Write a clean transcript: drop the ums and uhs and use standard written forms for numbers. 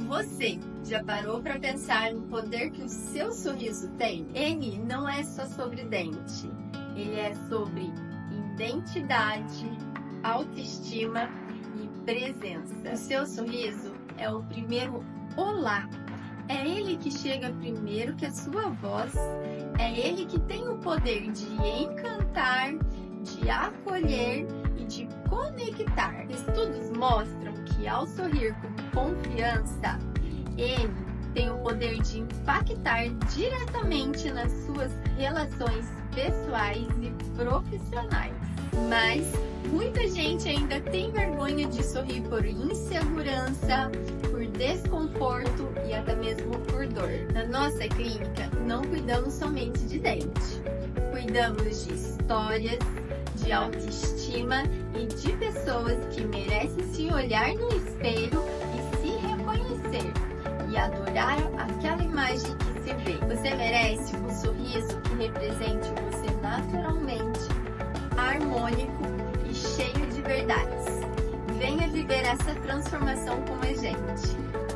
Você já parou para pensar no poder que o seu sorriso tem? Ele não é só sobre dente, ele é sobre identidade, autoestima e presença. O seu sorriso é o primeiro olá. É ele que chega primeiro que a sua voz. É ele que tem o poder de encantar, de acolher e de conectar. Estudos mostram que ao sorrir com confiança, ele tem o poder de impactar diretamente nas suas relações pessoais e profissionais. Mas muita gente ainda tem vergonha de sorrir por insegurança, por desconforto e até mesmo por dor. Na nossa clínica, não cuidamos somente de dente. Cuidamos de histórias, de autoestima e de pessoas que merecem se olhar no espelho e se reconhecer e adorar aquela imagem que se vê. Você merece um sorriso que represente você naturalmente, harmônico e cheio de verdades. Venha viver essa transformação com a gente.